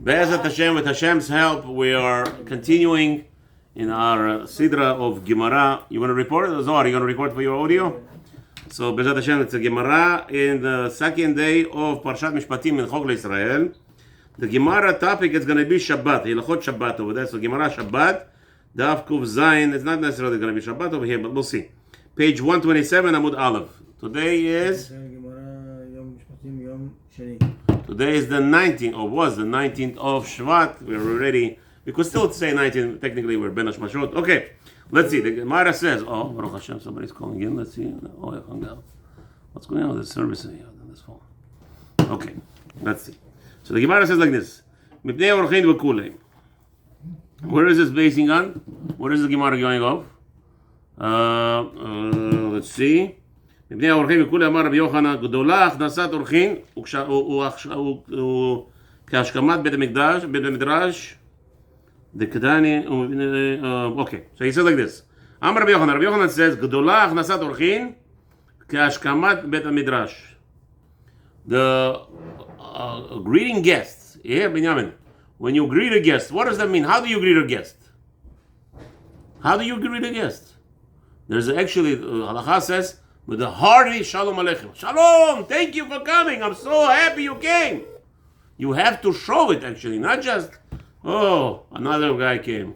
Be'ezat Hashem, with Hashem's help, we are continuing in our Sidra of Gemarah. You want to report it? Zohar, you going to record for your audio? So, Be'ezat Hashem, it's a Gemarah in the second day of Parshat Mishpatim in Chok Israel. The Gemarah topic is going to be Shabbat, Hilachot Shabbat over there. So, Gemarah Shabbat, Daf Kuf Zayin. It's not necessarily going to be Shabbat over here, but we'll see. Page 127, Amud Aleph. Today is the 19th, or was the 19th of Shvat. We're already, we could still say 19th, technically we're Ben Hashmashot. Okay, let's see. The Gemarah says, oh, Baruch Hashem, somebody's calling in. Let's see. Oh, I hung out. What's going on with this service here on this phone? Okay, let's see. So the Gemarah says like this. Where is this basing on? Where is the Gemarah going off? Let's see. מפני האורחים וכולי אמר רבי יוחנן, גדולה הכנסת אורחים וכהשכמת בית המדרש דקדני, okay, so he says like this. אמר רבי יוחנן says, גדולה הכנסת אורחים כהשכמת בית המדרש. The greeting guests, here Benjamin, when you greet a guest, what does that mean? How do you greet a guest? How do you greet a guest? There's actually, Halakha says, with a hearty Shalom Aleichem. Shalom! Thank you for coming. I'm so happy you came. You have to show it actually, not just, oh, another guy came.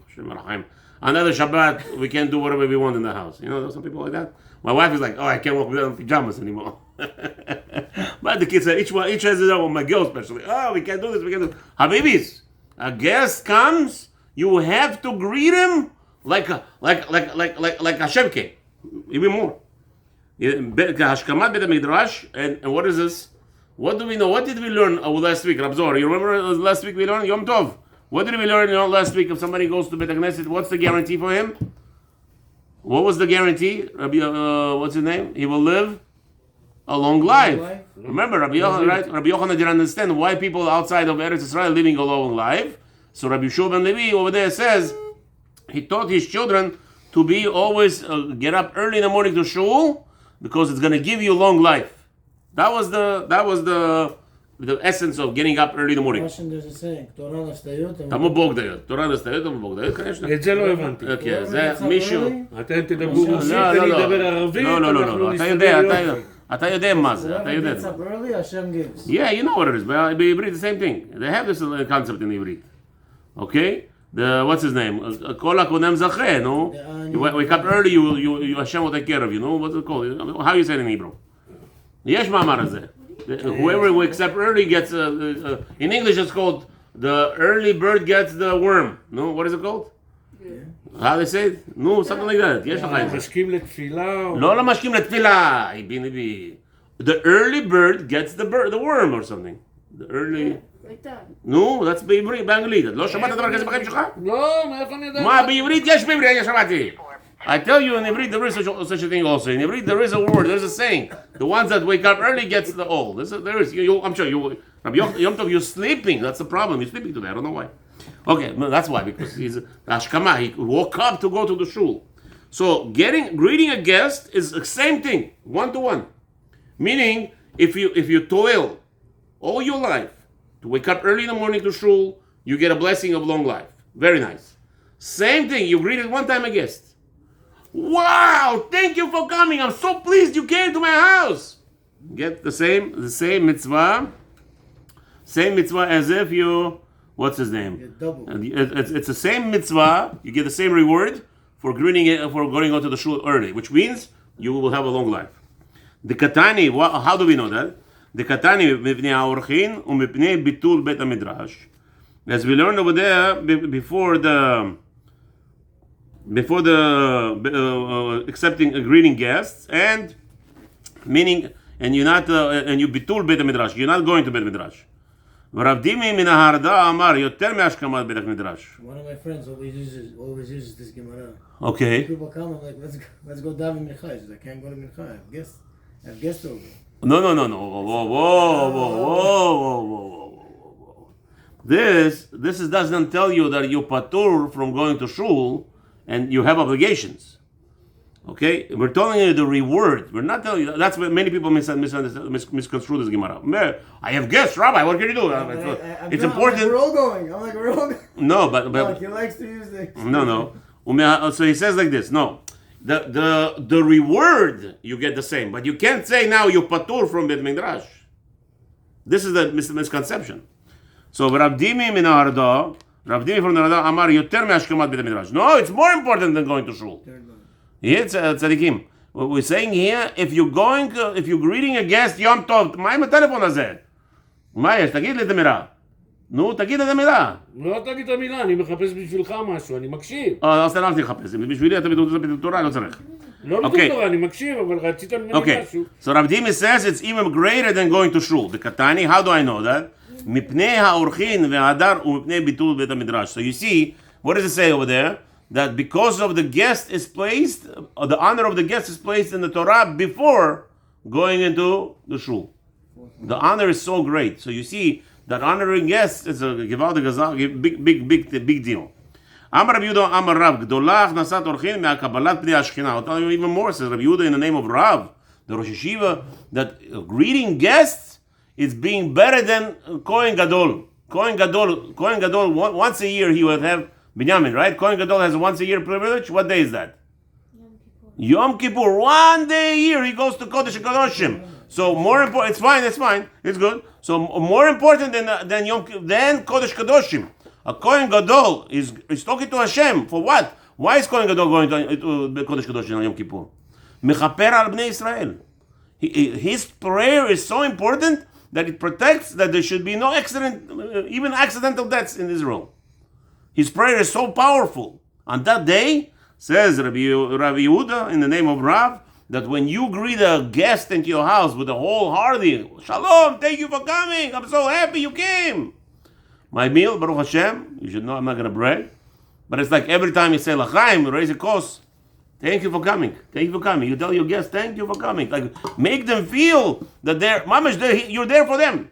Another Shabbat, we can't do whatever we want in the house. You know, there's some people like that. My wife is like, oh, I can't walk without pajamas anymore. But the kids say, each has his own, my girl especially. Oh, we can't do this, we can't do this. Habibis, a guest comes, you have to greet him like Hashem came. Even more. Hashkamat Beit HaMidrash, and what is this? What do we know? What did we learn last week, Rabzor? You remember last week we learned Yom Tov? What did we learn last week? If somebody goes to Beit HaKnesset, what's the guarantee for him? What was the guarantee? What's his name? He will live a long life. Remember, Rabbi Yochanan, right? Rabbi Yochanan didn't understand why people outside of Eretz Israel living a long life. So Rabbi Shua ben Levi over there says he taught his children to be always get up early in the morning to shul, because it's going to give you a long life. That was the essence of getting up early in the morning. Russian there's a saying, תורה לשטויות. תמו בוגדיות. תורה לשטויות, תמו בוגדיות. את זה לא הבנתי. אוקיי, זה מישהו... אתם תדברו רוסית, אני אדבר ערבית. לא, אתה יודע מה זה, אתה יודע. Yeah, you know what it is, but בעברית the same thing. They have this concept in עברית. Okay? What's his name? כל הקודם זכה, no? You wake up early, you Hashem will take care of you, no? What's it called? How you say it in Hebrew? יש מאמר הזה. Whoever wakes up early gets, in English it's called, the early bird gets the worm. No? What is it called? How they say it? No, something like that. יש לך את זה. משכים לתפילה? לא משכים לתפילה. The early bird gets the worm or something. The early... נו, that's בעברית, באנגלית. לא שמעת דבר כזה בחיים שלך? לא, מאיפה אני יודע? מה, בעברית יש בעברית, אני שמעתי. I tell you, in Ivrit there is such a thing also. In Ivrit there is a word, there's a saying. The ones that wake up early gets the old. There is. I'm sure you. Yom Tov, you're sleeping. That's the problem. You're sleeping today. I don't know why. Okay, no, that's why, because he's Ashkama. He woke up to go to the shul. So greeting a guest is the same thing, 1-to-1. Meaning, if you toil all your life to wake up early in the morning to shul, you get a blessing of long life. Very nice. Same thing. You greeted one time a guest. Wow! Thank you for coming. I'm so pleased you came to my house. Get the same mitzvah. Same mitzvah as if you, what's his name? It's the same mitzvah. You get the same reward for greeting it, for going out to the shul early, which means you will have a long life. The katani. How do we know that? The katani mipnei haorchin umipnei bitul beit hamidrash. As we learned over there before the accepting greeting guests, and meaning, and you're not and you bitul beit midrash, you're not going to beit midrash. Rav Dimi min harda amar yoter me'ashkamat beit midrash. One of my friends always uses this Gemarah. Okay. People come, I'm like, let's go daven mincha. He says, I can't go to mincha. I have guests over. No. Whoa. This doesn't tell you that you're patur from going to shul and you have obligations. Okay, we're telling you the reward. We're not telling you. That's what many people misconstrue this Gemara. I have guests, Rabbi. What can you do? It's important. We're all going. I'm like, we're all going. No, but Like, he likes to use the. no. So he says like this. No, the reward you get the same, but you can't say now you patur from Bet Midrash. This is the misconception. So Rav Dimi min Harda, Rav Dimi from the Harda Amar yoter me'ashkamat Bet Midrash. No, it's more important than going to shul. Here it's tzadikim. What we're saying here, if you're greeting a guest, Yom Tov, מה עם הטלפון הזה? מה יש? תגיד לי את המילה. נו, תגיד את המילה. לא תגיד את המילה, אני מחפש בשבילך משהו, אני מקשיב. אז אתה לא צריך לחפש, בשבילי אתה בתור תורה, לא צריך. לא בתור תורה, אני מקשיב, אבל רצית ממני משהו. So Rav Dimi says it's even greater than going to shul. The Katani, how do I know that? מפני האורחין וההדר ומפני ביטול בית המדרש. So you see, what does it say over there? That because of the guest is placed, or the honor of the guest is placed in the Torah before going into the shul. The honor is so great. So you see that honoring guests is a big deal. Amar Rabbi Yehuda Amar Rav Gdolah Achnasat Orchin me'akabalat Pnei Hashchina. I'll tell you even more. Says Rabbi Yehuda in the name of Rav, the Rosh Yeshiva, that greeting guests is being better than Kohen Gadol. Kohen Gadol. Once a year he would have Binyamin, right? Kohen Gadol has a once a year privilege. What day is that? Yom Kippur. One day a year he goes to Kodesh HaKadoshim. So more important. It's fine. It's good. So more important than Kodesh Kadoshim. A Kohen Gadol is talking to Hashem for what? Why is Kohen Gadol going to Kodesh Kadoshim on Yom Kippur? Mechaper al Bnei Israel. His prayer is so important that it protects that there should be no accident, even accidental deaths in Israel. His prayer is so powerful. On that day, says Rabbi Yehuda in the name of Rav, that when you greet a guest into your house with a wholehearted Shalom, thank you for coming, I'm so happy you came. My meal, Baruch Hashem, you should know I'm not going to brag, but it's like every time you say L'chaim, raise a kos, thank you for coming, thank you for coming. You tell your guests, thank you for coming. Like, make them feel that you're there for them.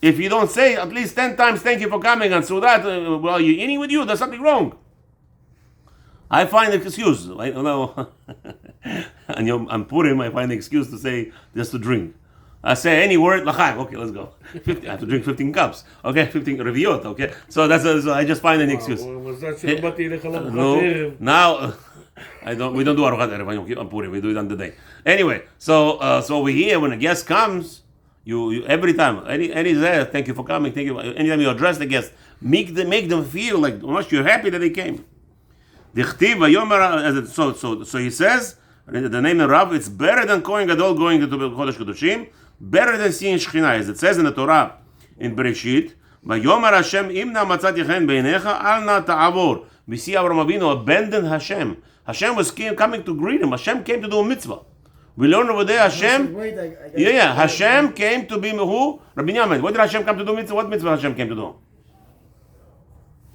If you don't say at least 10 times thank you for coming, and so that while you're eating with you, there's something wrong. I find an excuse. I don't know. On Purim, I find an excuse to say just to drink. I say any word, l'chaim. Okay, let's go. 50, I have to drink 15 cups. Okay, 15 reviot. Okay, so so I just find an excuse. No, now we don't do aruchat erev on Purim. We do it on the day. Anyway, so over here when a guest comes. You every time, any thank you for coming, thank you. Anytime you address the guest, make them feel like you're happy that they came. So he says, the name of Rav, it's better than Kohen Gadol going into Kodesh Kedoshim, better than seeing Shekhinah. As it says in the Torah, in Bereshit, Vayomer Hashem imna matzat yechen beinecha al na ta'avor. We see Avraham Avinu abandoned Hashem. Hashem was coming to greet him. Hashem came to do a mitzvah. We learn over there Hashem. Hashem came to be who? Rabbi Yamin. What did Hashem come to do? Mitzvah? What mitzvah Hashem came to do?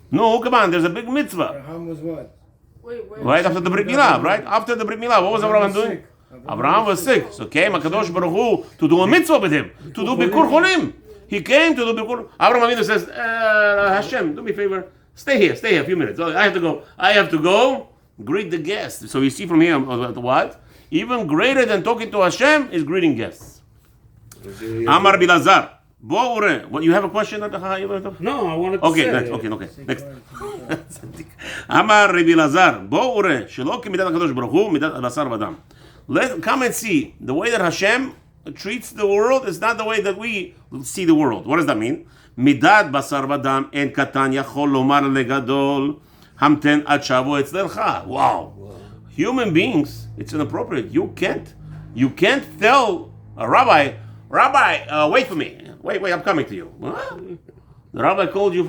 No, come on. There's a big mitzvah. Abraham was what? Wait. Right after the Brit Milah, right? After the Brit Milah, what was Abraham doing? Abraham was sick. So came HaKadosh Baruch Hu to do a mitzvah with him. To do Bikur Cholim. He came to do Bikur. Abraham Avinu says, Hashem, do me a favor. Stay here a few minutes. I have to go greet the guests. So you see from here what? Even greater than talking to Hashem is greeting guests. Amar Bilazar. What, you have a question? No, I wanted to say. Okay, next. Amar Bilazar. Shelo k'midat HaKadosh Baruch Hu, midat basar v'adam. Let's come and see. The way that Hashem treats the world is not the way that we see the world. What does that mean? Midat basar v'adam en katan yachol lomar legadol hamten ad shavo etzlecha. Wow. Human beings, it's inappropriate. You can't tell a rabbi, wait for me. Wait, I'm coming to you. What? The rabbi called you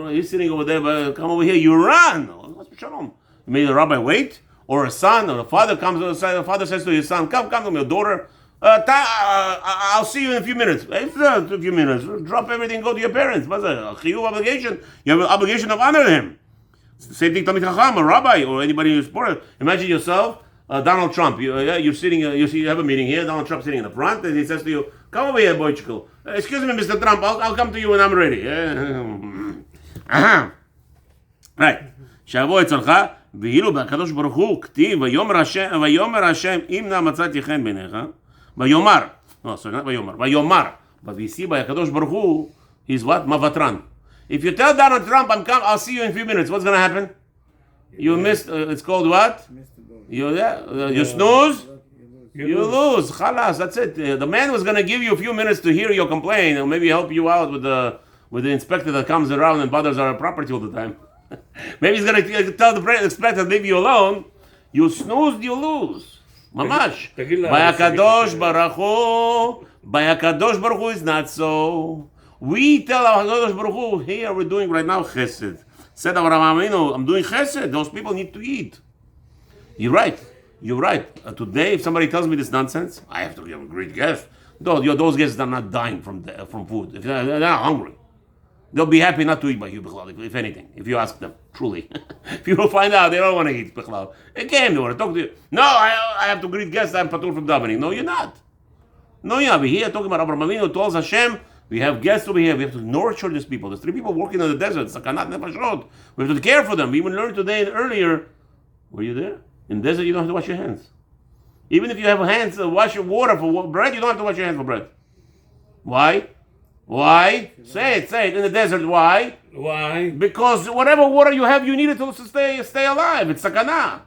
he's sitting over there, but come over here, you run. You made the rabbi wait? Or a son, or a father comes outside, the father says to his son, come to me, daughter, I'll see you in a few minutes. A few minutes. Drop everything, go to your parents. What's a chiyuv obligation? You have an obligation of honor him. Same thing, Talmid Chacham, a rabbi, or anybody who's important. Imagine yourself, Donald Trump. You're sitting. You have a meeting here. Donald Trump sitting in the front, and he says to you, "Come over here, boy chico. Excuse me, Mr. Trump. I'll come to you when I'm ready." Right. Shavo etzalcha ואילו בקדוש ברוך הוא כתיב ויאמר השם אם נא מצאתי חן בעיניך ויאמר ויאמר but we see by הקדוש ברוך הוא he's what? Mavatran. If you tell Donald Trump I'll see you in a few minutes, what's gonna happen? You missed it's called what? You snooze? You lose. Khalas, that's it. The man was gonna give you a few minutes to hear your complaint and maybe help you out with the inspector that comes around and bothers our property all the time. Maybe he's going to tell the inspector to leave you alone. You snooze, you lose. Mamash. By HaKadosh Baruch Hu is not so. We tell our HaKadosh Baruch Hu, here we're doing right now chesed. Said Avraham Avinu, I'm doing chesed. Those people need to eat. You're right. Today, if somebody tells me this nonsense, I have to give a great guest. Those guests are not dying from food. If they're not hungry. They'll be happy not to eat by you, if anything, if you ask them, truly. If you will find out they don't want to eat, again, they want to talk to you. No, I have to greet guests, I'm patur from davening. No, you're not. We're here talking about Abraham Avinu, tells Hashem, we have guests over here, we have to nurture these people. There's 3 people working in the desert, sakanat nefashot. We have to care for them. We even learned today and earlier, were you there? In the desert, you don't have to wash your hands. Even if you have hands, wash your water for bread, you don't have to wash your hands for bread. Why? Say it. In the desert, why? Why? Because whatever water you have, you need it to stay alive. It's sakana.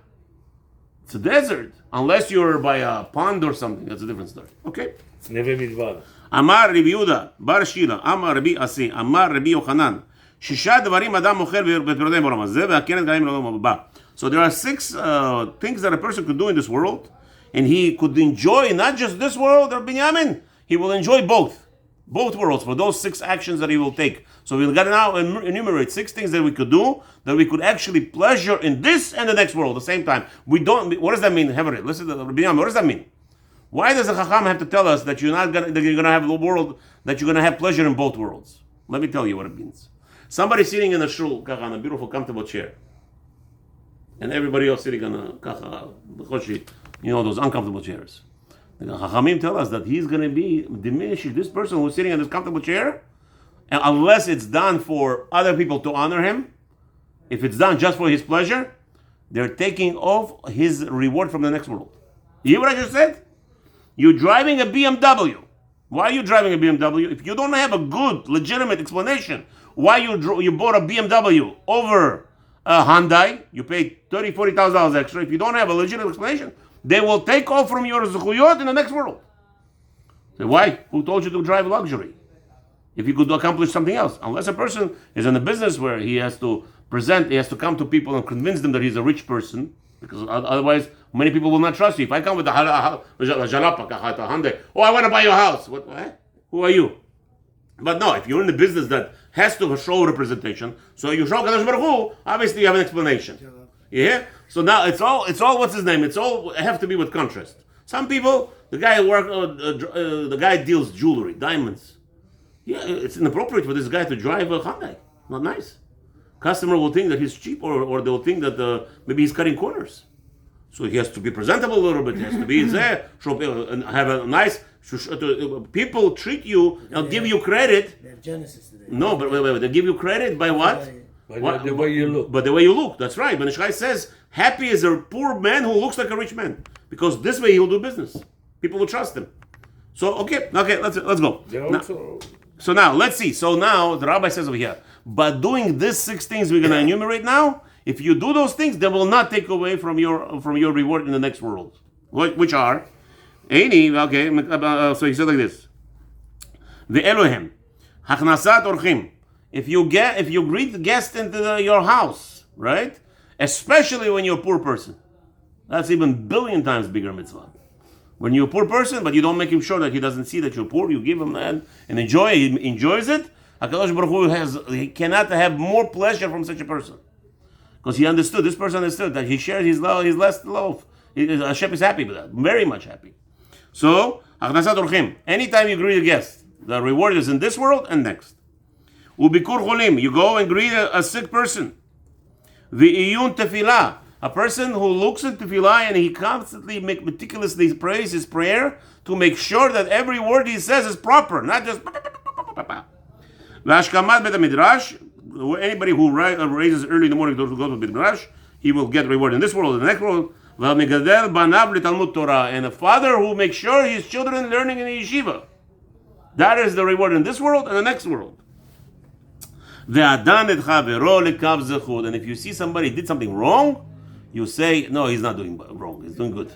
It's a desert. Unless you're by a pond or something. That's a different story. Okay? Neve Midbar. Amar Rabbi Yehuda, Bar Shila, Amar Rabbi Asi, Amar Rabbi Yochanan. Shisha dvarim adam mocher v'perudei boram hazeh v'hakenet galim l'olam haba. So there are 6 things that a person could do in this world, and he could enjoy not just this world, or Binyamin, he will enjoy both worlds for those 6 actions that he will take. So we'll get now enumerate 6 things that we could do that we could actually pleasure in this and the next world at the same time. What does that mean? Listen to Binyamin. What does that mean? Why does the Chacham have to tell us that you're going to have the world, that you're going to have pleasure in both worlds? Let me tell you what it means. Somebody sitting in a shul, on a beautiful, comfortable chair, and everybody else sitting on a those uncomfortable chairs. The Chachamim tell us that he's going to be diminishing this person who's sitting in this comfortable chair, and unless it's done for other people to honor him. If it's done just for his pleasure, they're taking off his reward from the next world. You hear what I just said? You're driving a BMW. Why are you driving a BMW? If you don't have a good, legitimate explanation why you bought a BMW over a Hyundai, you paid $30,000, $40,000 extra. If you don't have a legitimate explanation, they will take off from your zechuyot in the next world. So why? Who told you to drive luxury? If you could accomplish something else. Unless a person is in a business where he has to come to people and convince them that he's a rich person, because otherwise many people will not trust you. If I come with a jalapa, Hyundai, I want to buy your house. What? Who are you? But no, if you're in the business that has to show representation, so you show Kadosh Baruch Hu, obviously you have an explanation. Yeah? So now it's all what's his name? It have to be with contrast. Some people, the guy deals jewelry, diamonds. Yeah, it's inappropriate for this guy to drive a Hyundai. Not nice. Customer will think that he's cheap, or they'll think that maybe he's cutting corners. So he has to be presentable a little bit. He has to be there, and have a nice. People treat you and give you credit. They have Genesis today. No, but wait. They give you credit by what? By the way you look. But the way you look. That's right. When Ishai says, happy is a poor man who looks like a rich man, because this way he'll do business. People will trust him. So okay, let's go. So now let's see. So now the rabbi says over here, but doing these 6 things we're going to enumerate now, if you do those things, they will not take away from your reward in the next world. Which are, so he said like this: the Elohim, Hachnasat Orchim. If you greet the guest into your house, right? Especially when you're a poor person, that's even billion times bigger mitzvah. When you're a poor person, but you don't make him sure that he doesn't see that you're poor, you give him that and enjoy. He enjoys it. HaKadosh Baruch Hu he cannot have more pleasure from such a person, because this person understood that he shared his last loaf. Hashem is happy with that, very much happy. So, Achnasat Orchim, anytime you greet a guest, the reward is in this world and next. Ubikur Cholim, you go and greet a sick person. V'iyun Tefillah, a person who looks at Tefillah and he constantly meticulously prays his prayer to make sure that every word he says is proper, not just V'ashkamat Bet HaMidrash, anybody who raises early in the morning to go to the Midrash, he will get reward in this world and the next world. והמגדל בניו לתלמוד תורה, and a father who makes sure his children learning in the yeshiva. That is the reward in this world and the next world. והדן את חברו לקו זכות, and if you see somebody did something wrong, you say, no, he's not doing wrong, he's doing good.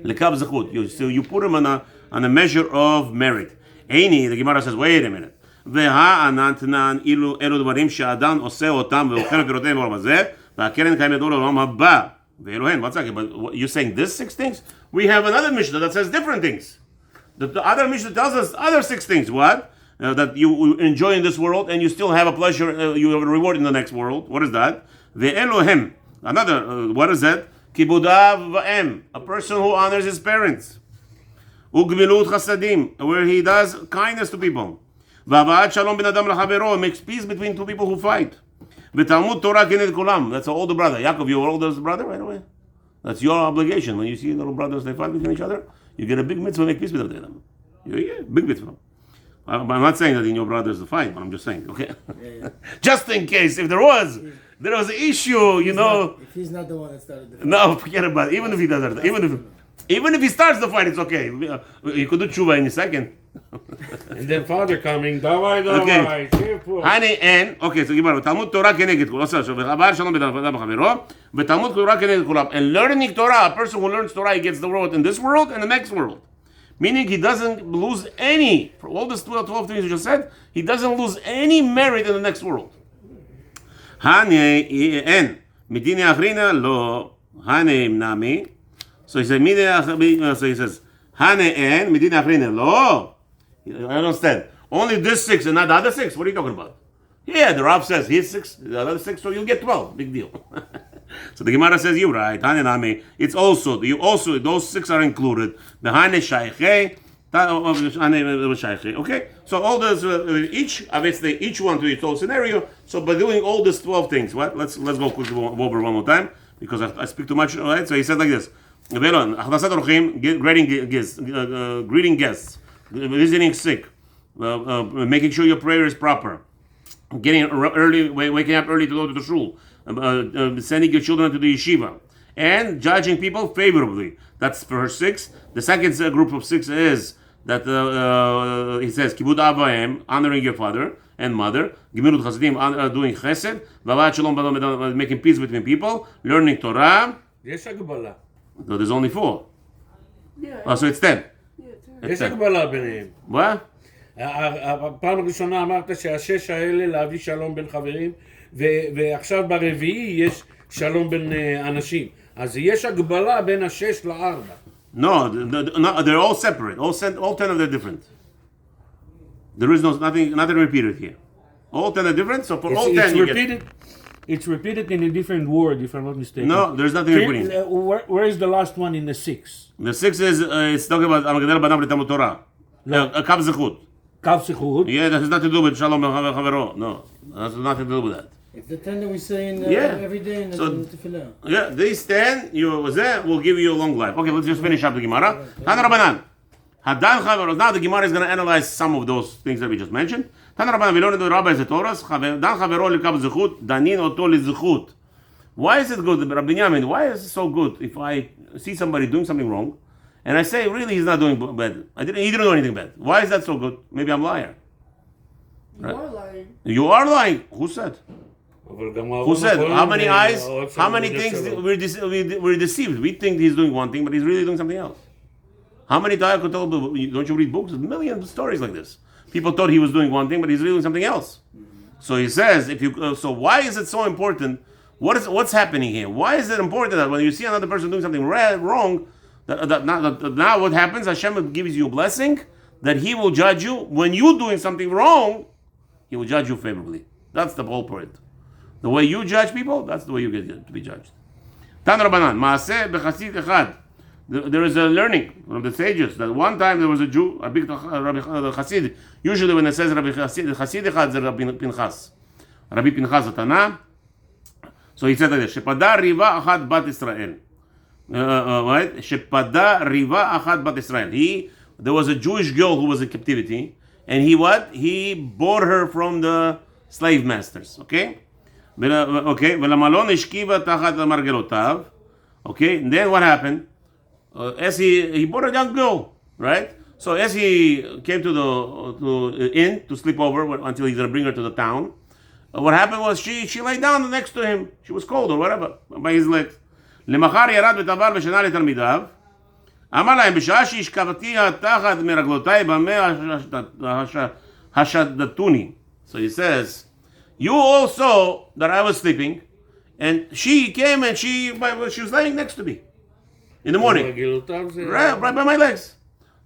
לקו זכות, so you put him on a measure of merit. Eini, the Gemarah says, wait a minute. והענתנן אלו דברים שהאדם עושה אותם ואוכל פירותיהם בעולם הזה, והקרן קיימת אור לעולם הבא. ואלוהים, one second, but you're saying this 6 things? We have another Mishnah that says different things. The other Mishnah tells us other 6 things. What? That you enjoy in this world and you still have a pleasure, you have a reward in the next world. What is that? Ve'elohim. Another, what is that? Kibudav va'em. A person who honors his parents. Ugmilut chasadim. Where he does kindness to people. V'ava'at shalom ben adam l'chavero. Makes peace between 2 people who fight. V'talmud Torah kened kulam. That's an older brother. Yaakov, your oldest brother, right away. That's your obligation. When you see little brothers, they fight between each other, you get a big mitzvah to make peace with them. You get big mitzvah. I'm not saying that in your brothers to fight, but I'm just saying, okay? Yeah. Just in case, if there was an issue, you know. If he's not the one that started the fight. No, forget about it. Even if he does it. Even if he starts the fight, it's okay. You could do tshuva in a second. And then father coming, davai, Honey, and, okay, so Gemarah, Talmud Torah keneged kulam, Talmud Torah keneged kulam. And learning Torah, a person who learns Torah, he gets the reward in this world and the next world. Meaning he doesn't lose any, for all these 12 things you just said, he doesn't lose any merit in the next world. Honey, and, Medini Achrina, lo, Honey, Nami. So he says, so he says, Honey, and, Medini Achrina, lo. I don't understand. Only this 6 and not the other 6. What are you talking about? Yeah, the Rav says he's 6, the other 6, so you'll get 12. Big deal. So the Gemarah says, you're right. It's also, those 6 are included. Okay? So all those, obviously, each one to its own scenario. So by doing all these 12 things, what? Let's go quickly over one more time, because I speak too much, all right? So he said like this. Greeting guests. Visiting sick, making sure your prayer is proper, getting early, waking up early to go to the shul, sending your children to the yeshiva, and judging people favorably. That's verse 6. The second group of 6 is that he says kibud avaim, honoring your father and mother, gemilut chasadim, doing chesed, vavat shalom, making peace between people, learning Torah. No, there's only 4. Yeah. So it's 10. יש הגבלה ביניהם. מה? הפעם הראשונה אמרת שה6 האלה להביא שלום בין חברים, ועכשיו ברביעי יש שלום בין אנשים. אז יש הגבלה בין 6 ל4. No, they're all separate. All 10 of them are different. There is nothing repeated here. All 10 are different, so for all 10 you get... It's repeated in a different word, if I'm not mistaken. No, there's nothing repeating. Where is the last one in the 6? The 6 is, it's talking about המגדל בניו לתלמוד תורה. קו זכות. קו זכות? Yeah, that has nothing to do with shalom וחברו. No, that has nothing to do with that. It's the 10 that we say every day in the tefillah. Yeah, these 10, will give you a long life. Okay, let's just finish up the Gemarah. Tana Rabbanan. Hadan Chaveros. Now the Gemarah is going to analyze some of those things that we just mentioned. Tana Rabbanan, we learned the rabbis the Torahs. Dan Chavero likab zechut, danin oto lizechut. Why is it good, Rabbi Binyamin? Why is it so good if I see somebody doing something wrong, and I say, really, he's not doing bad. He didn't do anything bad. Why is that so good? Maybe I'm a liar. Right? You are lying. You are lying. Who said? Who said? How many eyes? How many things we're deceived? We think he's doing one thing, but he's really doing something else. How many times could tell? Don't you read books? There's millions of stories like this. People thought he was doing one thing, but he's really doing something else. So he says, so why is it so important? What's happening here? Why is it important that when you see another person doing something wrong, that now what happens? Hashem gives you a blessing that He will judge you when you're doing something wrong. He will judge you favorably. That's the whole point. The way you judge people, that's the way you get to be judged. Tan Rabbanan, Maaseh b'chasid echad. There is a learning from the sages that one time there was a Jew, a big Rabbi Chassid. Usually when it says Rabbi Chassid echad, it's Rabbi Pinchas. Rabbi Pinchas Atana. So he said that Shepada riva achad bat Israel. Right? Shepada riva achad bat Israel. There was a Jewish girl who was in captivity, and he bought her from the slave masters. Okay. Okay, ולמלון השכיבה תחת מרגלותיו. Okay, and then what happened? As he brought a young girl, right? So as he came to the inn to sleep over until he's gonna bring her to the town, what happened was she lay down next to him. She was cold or whatever by his legs. למחר ירד וטבל ושנה לתלמידיו. אמר להם, בשעה שהשכבתיה תחת מרגלותיי במה השדתוני. So he says, you all saw that I was sleeping, and she came and she was laying next to me in the morning, right by my legs.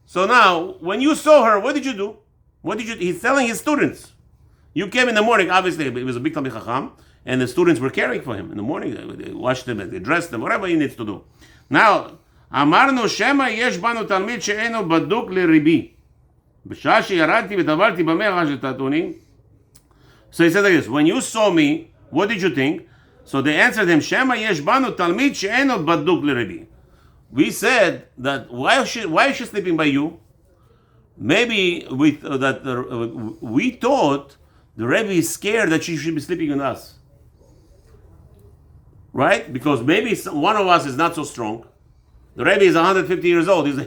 So now, when you saw her, what did you do? He's telling his students. You came in the morning, obviously, it was a big Talmid Chacham, and the students were caring for him in the morning. They washed him, they dressed him, whatever he needs to do. Now, אמרנו שמא יש בנו תלמיד שאינו בדוק לריבי. בשעה שירדתי וטבלתי במי השדתוני. So he said like this, when you saw me, what did you think? So they answered him, שמא יש בנו תלמיד שאינו בדוק לריבי. We said that, why is she sleeping by you? Maybe we thought the Rebbe is scared that she should be sleeping with us. Right? Because maybe one of us is not so strong. The Rebbe is 150 years old. He's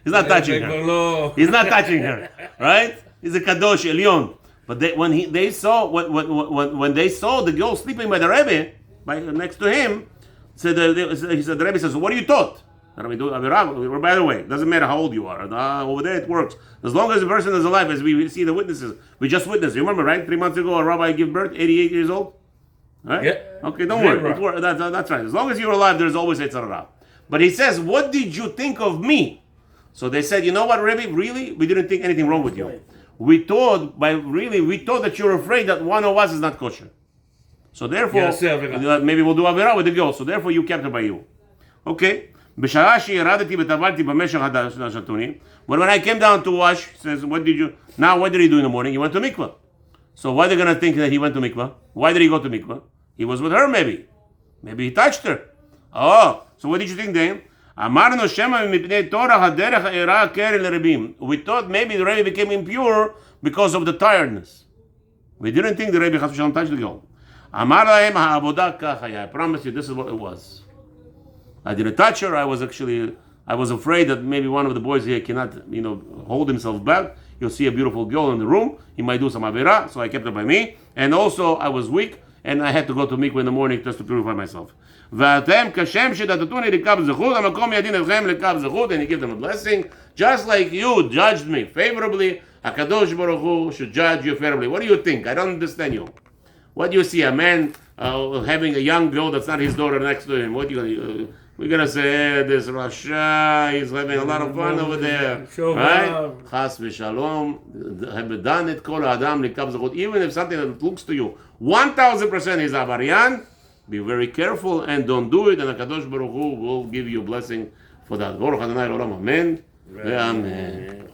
not touching her. He's not touching her. Right? He's a Kadosh Elyon. But when they saw the girl sleeping by the Rebbe, next to him, the Rebbe says, what do you thought? By the way, it doesn't matter how old you are. Over there it works. As long as the person is alive, as we see the witnesses. We just witnessed. You remember, right? 3 months ago, a rabbi gave birth, 88 years old? Right? Yeah. Okay, don't worry. That's right. As long as you're alive, there's always Yetzer Hara. But he says, what did you think of me? So they said, you know what, Rebbe? Really? We didn't think anything wrong with you. We thought that you're afraid that one of us is not kosher. So therefore, maybe we'll do Avera with the girl. So therefore, you kept her by you. Okay. בשעה שירדתי וטבלתי במשך השדתוני, but when I came down to wash, he says, what did he do in the morning? He went to mikvah. So why are they going to think that he went to mikvah? Why did he go to mikvah? He was with her maybe. Maybe he touched her. Oh, so what did you think then? אמרנו שמא מפני תורח הדרך אירע קרן לרבים. We thought maybe the Rebbe became impure because of the tiredness. We didn't think the Rebbe חס ושלום touched the girl. אמר להם העבודה כך היה. I promise you this is what it was. I didn't touch her. I was afraid that maybe one of the boys here cannot, hold himself back. He'll see a beautiful girl in the room. He might do some avera, so I kept her by me. And also, I was weak, and I had to go to mikveh in the morning just to purify myself. ואתם כשם שדתתוני לקו זכות, המקום ידין אתכם לקו זכות, and he gave them a blessing. Just like you judged me favorably, HaKadosh Baruch Hu should judge you favorably. What do you think? I don't understand you. What do you see? A man having a young girl that's not his daughter next to him. What do you... We're going to say, this Rasha, he's having a lot of fun over there. Right? Chas v'shalom, done it, kol adam likav zechut. Even if something that looks to you 1,000% is avarian, be very careful and don't do it, and HaKadosh Baruch Hu will give you a blessing for that. Baruch Adonai Olam, amen. Amen.